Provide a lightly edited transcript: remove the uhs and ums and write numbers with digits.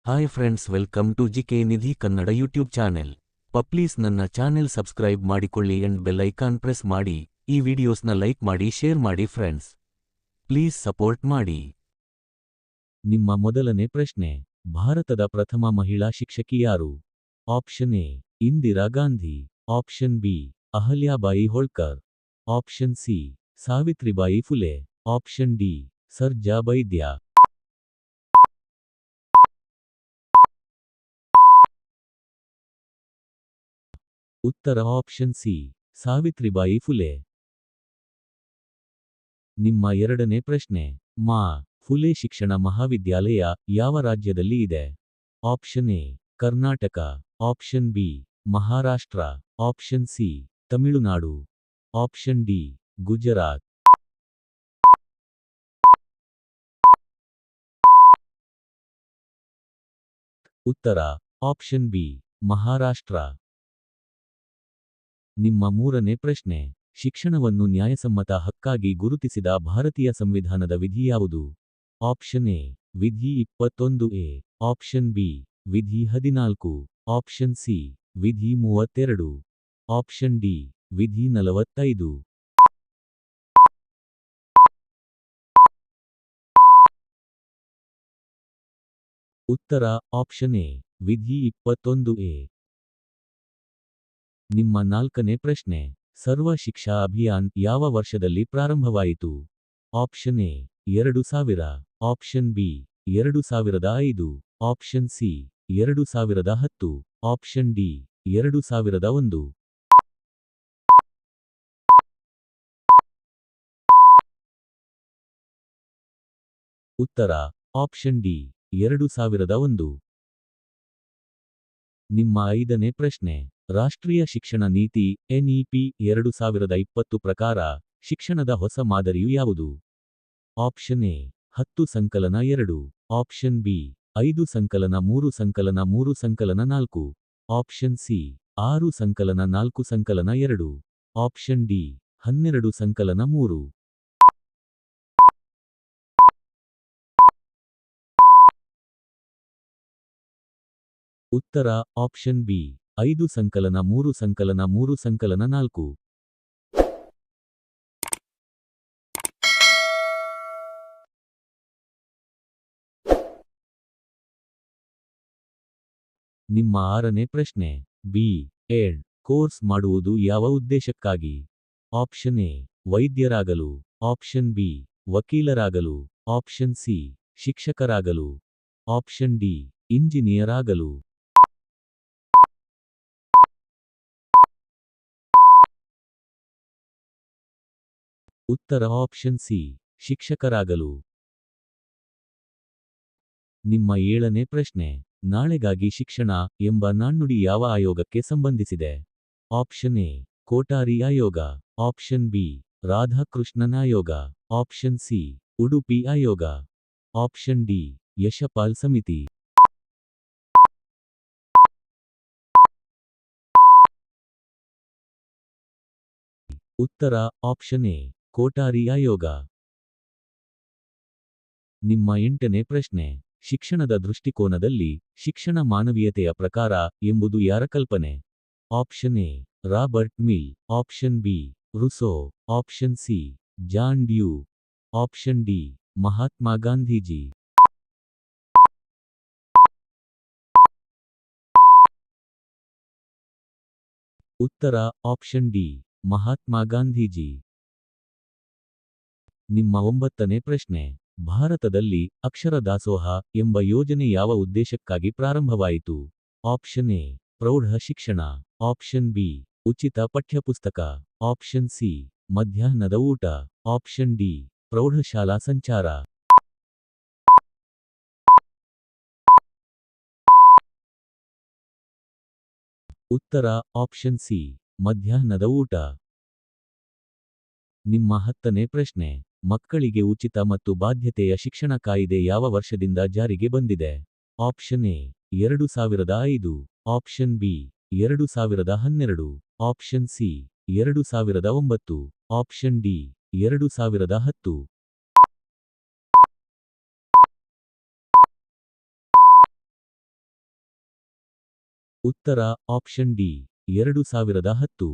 Hi friends, welcome to GK Nidhi Kannada YouTube channel. Please ನನ್ನ channel subscribe ಮಾಡಿಕೊಳ್ಳಿ and bell icon press ಮಾಡಿ. ಈ ವಿಡಿಯೋಸ್ನ ಲೈಕ್ ಮಾಡಿ, ಶೇರ್ ಮಾಡಿ ಫ್ರೆಂಡ್ಸ್. ಪ್ಲೀಸ್ ಸಪೋರ್ಟ್ ಮಾಡಿ. ನಿಮ್ಮ ಮೊದಲನೇ ಪ್ರಶ್ನೆ, ಭಾರತದ ಪ್ರಥಮ ಮಹಿಳಾ ಶಿಕ್ಷಕಿ ಯಾರು? Option A Indira Gandhi, option B Ahilyabai Holkar, option C Savitribai Phule, option D Sarja Baidya. ಉತ್ತರ ಆಪ್ಷನ್ ಸಿ ಸಾವಿತ್ರಿಬಾಯಿ ಫುಲೆ. ನಿಮ್ಮ ಎರಡನೇ ಪ್ರಶ್ನೆ, ಮಾ ಫುಲೆ ಶಿಕ್ಷಣ ಮಹಾವಿದ್ಯಾಲಯ ಯಾವ ರಾಜ್ಯದಲ್ಲಿ ಇದೆ? Option A Karnataka, option B Maharashtra, option C Tamil Nadu, option D Gujarat. ಉತ್ತರ ಆಪ್ಷನ್ ಬಿ ಮಹಾರಾಷ್ಟ್ರ. ನಿಮ್ಮ ಮೂರನೇ ಪ್ರಶ್ನೆ, ಶಿಕ್ಷಣವನ್ನು ನ್ಯಾಯಸಮ್ಮತ ಹಕ್ಕಾಗಿ ಗುರುತಿಸಿದ ಭಾರತೀಯ ಸಂವಿಧಾನದ ವಿಧಿ ಯಾವುದು? ಆಪ್ಷನ್ ಎ ವಿಧಿ 21A, ಆಪ್ಷನ್ ಬಿ ವಿಧಿ 14, ಆಪ್ಷನ್ ಸಿ ವಿಧಿ 32, ಆಪ್ಷನ್ ಡಿ ವಿಧಿ 45. ಉತ್ತರ ಆಪ್ಷನ್ ಎ ವಿಧಿ 21A. ನಿಮ್ಮ ನಾಲ್ಕನೇ ಪ್ರಶ್ನೆ, ಸರ್ವ ಶಿಕ್ಷಾ ಅಭಿಯಾನ್ ಯಾವ ವರ್ಷದಲ್ಲಿ ಪ್ರಾರಂಭವಾಯಿತು? Option A 2000, option B 2005, option C 2010, option D 2001. ಉತ್ತರ ಆಪ್ಷನ್ ಡಿ 2001. ನಿಮ್ಮ ಐದನೇ ಪ್ರಶ್ನೆ, ರಾಷ್ಟ್ರೀಯ ಶಿಕ್ಷಣ ನೀತಿ NEP 2020 ಪ್ರಕಾರ ಶಿಕ್ಷಣದ ಹೊಸ ಮಾದರಿಯು ಯಾವುದು? ಆಪ್ಷನ್ ಎ 10 ಸಂಕಲನ 2, ಆಪ್ಷನ್ ಬಿ 5 ಸಂಕಲನ 3 ಸಂಕಲನ 3 ಸಂಕಲನ 4, ಆಪ್ಷನ್ ಸಿ 6 ಸಂಕಲನ 4 ಸಂಕಲನ 2, ಆಪ್ಷನ್ ಡಿ 12 ಸಂಕಲನ 3. ಉತ್ತರ ಆಪ್ಷನ್ ಬಿ 5 ಸಂಕಲನ 3 ಸಂಕಲನ 3 ಸಂಕಲನ 4. ನಿಮ್ಮ ಆರನೇ ಪ್ರಶ್ನೆ, B.Ed ಕೋರ್ಸ್ ಮಾಡುವುದು ಯಾವ ಉದ್ದೇಶಕ್ಕಾಗಿ? ಆಪ್ಷನ್ ಎ ವೈದ್ಯರಾಗಲು, ಆಪ್ಷನ್ ಬಿ ವಕೀಲರಾಗಲು, ಆಪ್ಷನ್ ಸಿ ಶಿಕ್ಷಕರಾಗಲು, ಆಪ್ಷನ್ ಡಿ ಇಂಜಿನಿಯರ್ ಆಗಲು. ಉತ್ತರ ಆಪ್ಷನ್ ಸಿ ಶಿಕ್ಷಕರಾಗಲು. ನಿಮ್ಮ ಏಳನೇ ಪ್ರಶ್ನೆ, ನಾಳೆಗಾಗಿ ಶಿಕ್ಷಣ ಎಂಬ ನಾಣ್ಣುಡಿ ಯಾವ ಆಯೋಗಕ್ಕೆ ಸಂಬಂಧಿಸಿದೆ? ಆಪ್ಷನ್ ಎ ಕೋಟಾರಿ ಆಯೋಗ, ಆಪ್ಷನ್ ಬಿ ರಾಧಾಕೃಷ್ಣನ್ ಆಯೋಗ, ಆಪ್ಷನ್ ಸಿ ಉಡುಪಿ ಆಯೋಗ, ಆಪ್ಷನ್ ಡಿ ಯಶಪಾಲ್ ಸಮಿತಿ. ಉತ್ತರ ಆಪ್ಷನ್ ಎ ಕೋಟಾರಿ ಆಯೋಗ. ನಿಮ್ಮ ಎಂಟನೇ ಪ್ರಶ್ನೆ, ಶಿಕ್ಷಣದ ದೃಷ್ಟಿಕೋನದಲ್ಲಿ ಶಿಕ್ಷಣ ಮಾನವೀಯತೆಯ ಪ್ರಕಾರ ಎಂಬುದು ಯಾರ ಕಲ್ಪನೆ? Option A Robert Mill, option B Rousseau, option C John Dewey, option D Mahatma Gandhiji. ಉತ್ತರ ಆಪ್ಷನ್ ಡಿ ಮಹಾತ್ಮ ಗಾಂಧೀಜಿ. ನಿಮ್ಮ ಒಂಬತ್ತನೇ ಪ್ರಶ್ನೆ, ಭಾರತದಲ್ಲಿ ಅಕ್ಷರ ದಾಸೋಹ ಎಂಬ ಯೋಜನೆ ಯಾವ ಉದ್ದೇಶಕ್ಕಾಗಿ ಪ್ರಾರಂಭವಾಯಿತು? ಆಪ್ಷನ್ ಎ ಪ್ರೌಢ ಶಿಕ್ಷಣ, ಆಪ್ಷನ್ ಬಿ ಉಚಿತ ಪಠ್ಯಪುಸ್ತಕ, ಆಪ್ಷನ್ ಸಿ ಮಧ್ಯಾಹ್ನದ ಊಟ, ಆಪ್ಷನ್ ಡಿ ಪ್ರೌಢಶಾಲಾ ಸಂಚಾರ. ಉತ್ತರ ಆಪ್ಷನ್ ಸಿ ಮಧ್ಯಾಹ್ನದ ಊಟ. ನಿಮ್ಮ ಹತ್ತನೇ ಪ್ರಶ್ನೆ, ಮಕ್ಕಳಿಗೆ ಉಚಿತ ಮತ್ತು ಬಾಧ್ಯತೆಯ ಶಿಕ್ಷಣ ಕಾಯಿದೆ ಯಾವ ವರ್ಷದಿಂದ ಜಾರಿಗೆ ಬಂದಿದೆ? Option A 2005, option B 2012, option C 2009, option D 2010. ಉತ್ತರ ಆಪ್ಷನ್ ಡಿ 2010.